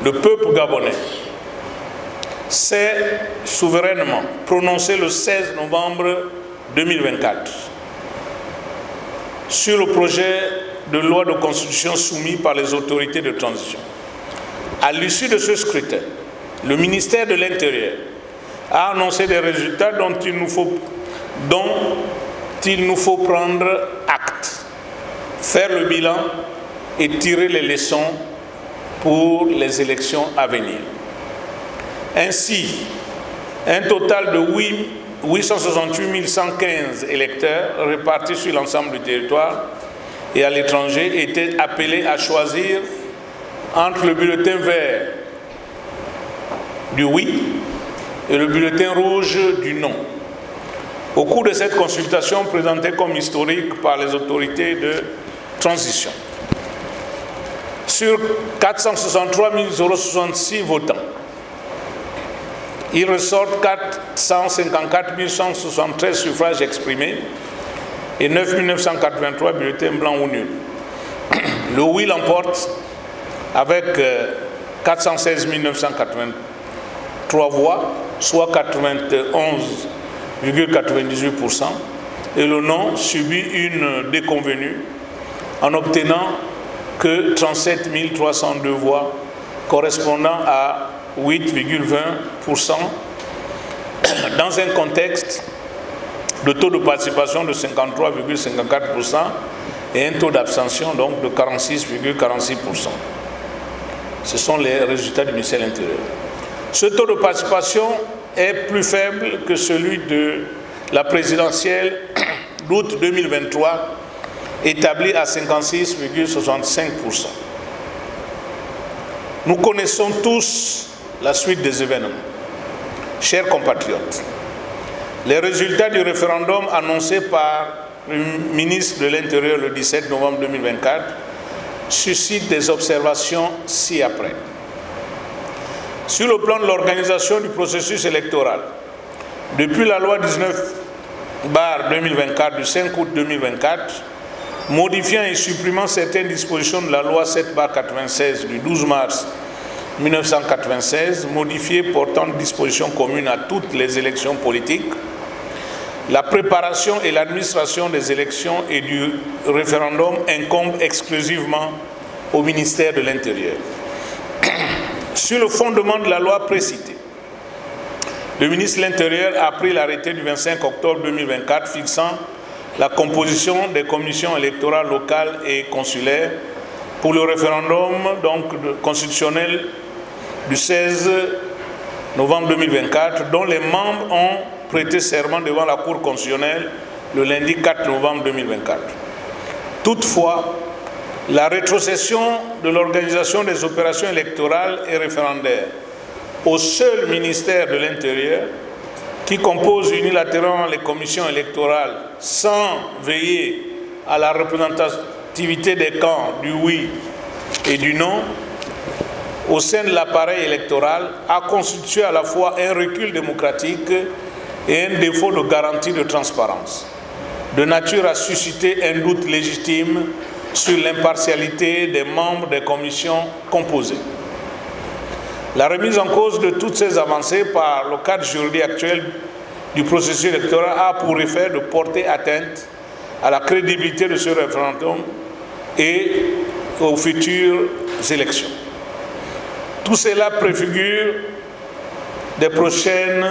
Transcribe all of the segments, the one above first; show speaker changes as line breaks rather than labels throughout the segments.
le peuple gabonais s'est souverainement prononcé le 16 novembre 2024 sur le projet de loi de constitution soumis par les autorités de transition. À l'issue de ce scrutin, le ministère de l'Intérieur a annoncé des résultats dont il nous faut prendre acte, faire le bilan et tirer les leçons pour les élections à venir. Ainsi, un total de 868 115 électeurs répartis sur l'ensemble du territoire et à l'étranger étaient appelés à choisir entre le bulletin vert du oui et le bulletin rouge du non. Au cours de cette consultation présentée comme historique par les autorités de transition, sur 463 066 votants, il ressort 454 173 suffrages exprimés et 9 983 bulletins blancs ou nuls. Le oui l'emporte avec 416 983 voix, soit 91,98%, et le non subit une déconvenue en obtenant que 37 302 voix, correspondant à 8,20%, dans un contexte de taux de participation de 53,54% et un taux d'abstention donc de 46,46%. Ce sont les résultats du ministère de l'Intérieur. Ce taux de participation est plus faible que celui de la présidentielle d'août 2023, établi à 56,65%. Nous connaissons tous la suite des événements. Chers compatriotes, les résultats du référendum annoncé par le ministre de l'Intérieur le 17 novembre 2024 suscitent des observations ci-après. Sur le plan de l'organisation du processus électoral, depuis la loi 19/2024 du 5 août 2024, modifiant et supprimant certaines dispositions de la loi 7/96 du 12 mars 1996, modifiée portant dispositions communes à toutes les élections politiques, la préparation et l'administration des élections et du référendum incombent exclusivement au ministère de l'Intérieur. Sur le fondement de la loi précitée, le ministre de l'Intérieur a pris l'arrêté du 25 octobre 2024 fixant la composition des commissions électorales locales et consulaires pour le référendum constitutionnel du 16 novembre 2024, dont les membres ont prêté serment devant la Cour constitutionnelle le lundi 4 novembre 2024. Toutefois, la rétrocession de l'organisation des opérations électorales et référendaires au seul ministère de l'Intérieur, qui compose unilatéralement les commissions électorales sans veiller à la représentativité des camps du oui et du non au sein de l'appareil électoral, a constitué à la fois un recul démocratique et un défaut de garantie de transparence, de nature à susciter un doute légitime sur l'impartialité des membres des commissions composées. La remise en cause de toutes ces avancées par le cadre juridique actuel du processus électoral a pour effet de porter atteinte à la crédibilité de ce référendum et aux futures élections. Tout cela préfigure des prochaines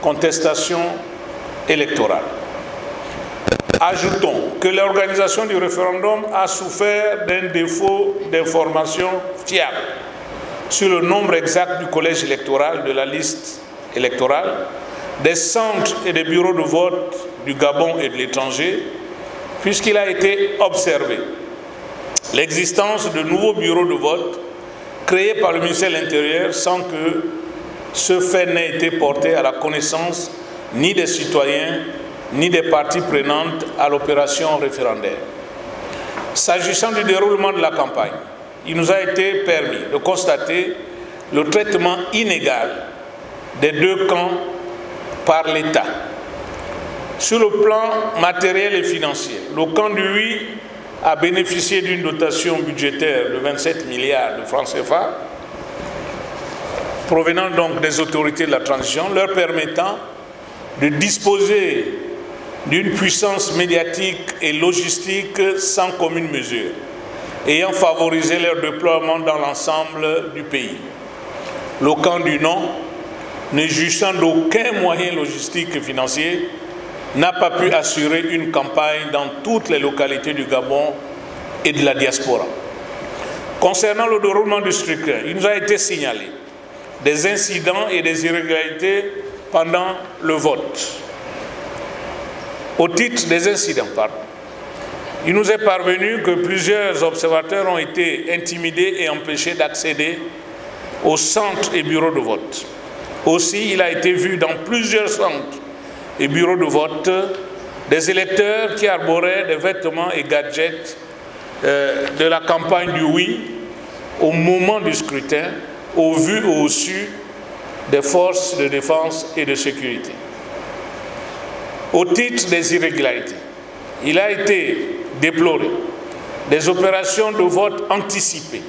contestations électorales. Ajoutons que l'organisation du référendum a souffert d'un défaut d'information fiable sur le nombre exact du collège électoral de la liste électorale, des centres et des bureaux de vote du Gabon et de l'étranger, puisqu'il a été observé l'existence de nouveaux bureaux de vote créés par le ministère de l'Intérieur sans que ce fait n'ait été porté à la connaissance ni des citoyens ni des parties prenantes à l'opération référendaire. S'agissant du déroulement de la campagne, il nous a été permis de constater le traitement inégal des deux camps par l'État. Sur le plan matériel et financier, le camp du oui a bénéficié d'une dotation budgétaire de 27 milliards de francs CFA, provenant donc des autorités de la transition, leur permettant de disposer d'une puissance médiatique et logistique sans commune mesure, ayant favorisé leur déploiement dans l'ensemble du pays. Le camp du non, ne jouissant d'aucun moyen logistique et financier, n'a pas pu assurer une campagne dans toutes les localités du Gabon et de la diaspora. Concernant le déroulement du scrutin, il nous a été signalé des incidents et des irrégularités pendant le vote. Au titre des incidents, il nous est parvenu que plusieurs observateurs ont été intimidés et empêchés d'accéder aux centres et bureaux de vote. Aussi, il a été vu dans plusieurs centres et bureaux de vote des électeurs qui arboraient des vêtements et gadgets de la campagne du oui au moment du scrutin, au vu ou au su des forces de défense et de sécurité. Au titre des irrégularités, il a été déploré des opérations de vote anticipées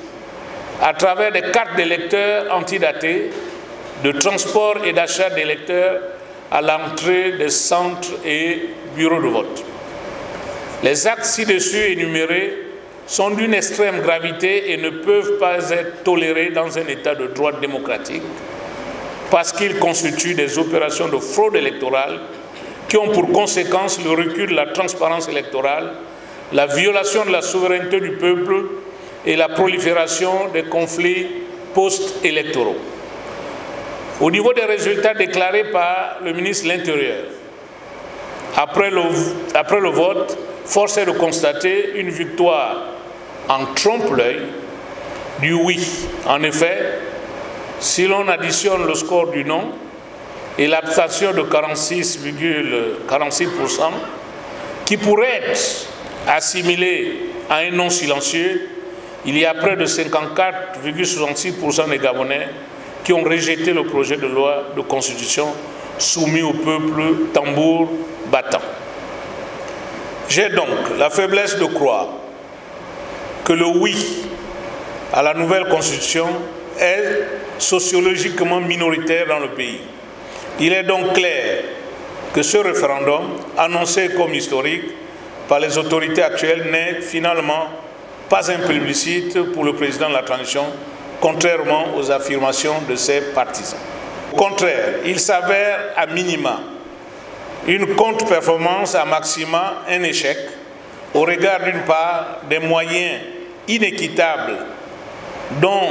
à travers des cartes d'électeurs antidatées, de transport et d'achat d'électeurs à l'entrée des centres et bureaux de vote. Les actes ci-dessus énumérés sont d'une extrême gravité et ne peuvent pas être tolérés dans un état de droit démocratique parce qu'ils constituent des opérations de fraude électorale qui ont pour conséquence le recul de la transparence électorale, la violation de la souveraineté du peuple et la prolifération des conflits post-électoraux. Au niveau des résultats déclarés par le ministre de l'Intérieur, après le vote, force est de constater une victoire en trompe-l'œil du oui. En effet, si l'on additionne le score du non et l'abstention de 46,46%, qui pourrait être assimilé à un non silencieux, il y a près de 54,66% des Gabonais qui ont rejeté le projet de loi de constitution soumis au peuple tambour battant. J'ai donc la faiblesse de croire que le oui à la nouvelle constitution est sociologiquement minoritaire dans le pays. Il est donc clair que ce référendum, annoncé comme historique par les autorités actuelles, n'est finalement pas un plébiscite pour le président de la transition, contrairement aux affirmations de ses partisans. Au contraire, il s'avère à minima une contre-performance, à maxima un échec, au regard d'une part des moyens inéquitables dont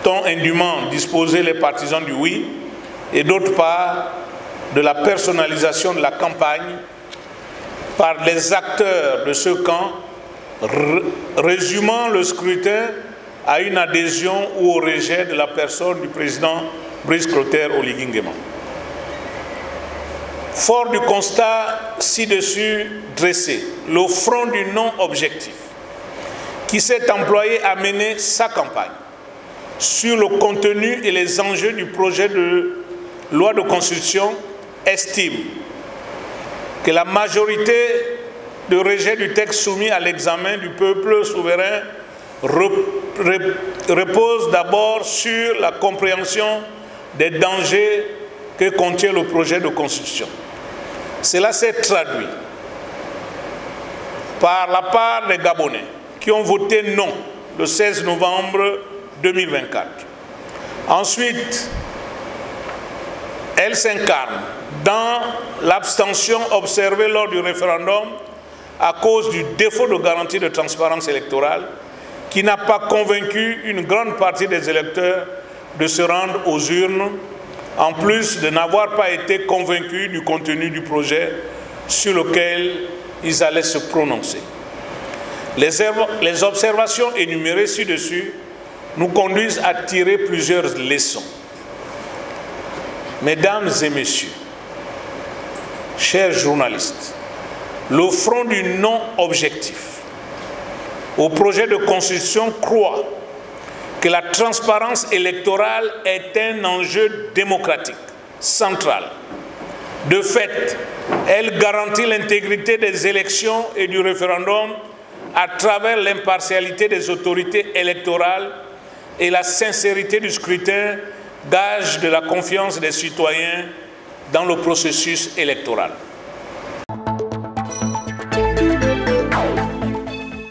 ont indûment disposé les partisans du oui, et d'autre part de la personnalisation de la campagne par les acteurs de ce camp, résumant le scrutin à une adhésion ou au rejet de la personne du président Brice Clotaire Oligui Nguema. Fort du constat ci-dessus dressé, le front du non-objectif, qui s'est employé à mener sa campagne sur le contenu et les enjeux du projet de loi de constitution, estime que la majorité de rejet du texte soumis à l'examen du peuple souverain repose d'abord sur la compréhension des dangers que contient le projet de constitution. Cela s'est traduit par la part des Gabonais qui ont voté non le 16 novembre 2024. Ensuite, elle s'incarne dans l'abstention observée lors du référendum à cause du défaut de garantie de transparence électorale qui n'a pas convaincu une grande partie des électeurs de se rendre aux urnes, en plus de n'avoir pas été convaincus du contenu du projet sur lequel ils allaient se prononcer. Les observations énumérées ci-dessus nous conduisent à tirer plusieurs leçons. Mesdames et messieurs, chers journalistes, le front du non-objectif au projet de constitution croit que la transparence électorale est un enjeu démocratique central. De fait, elle garantit l'intégrité des élections et du référendum à travers l'impartialité des autorités électorales et la sincérité du scrutin gage de la confiance des citoyens dans le processus électoral.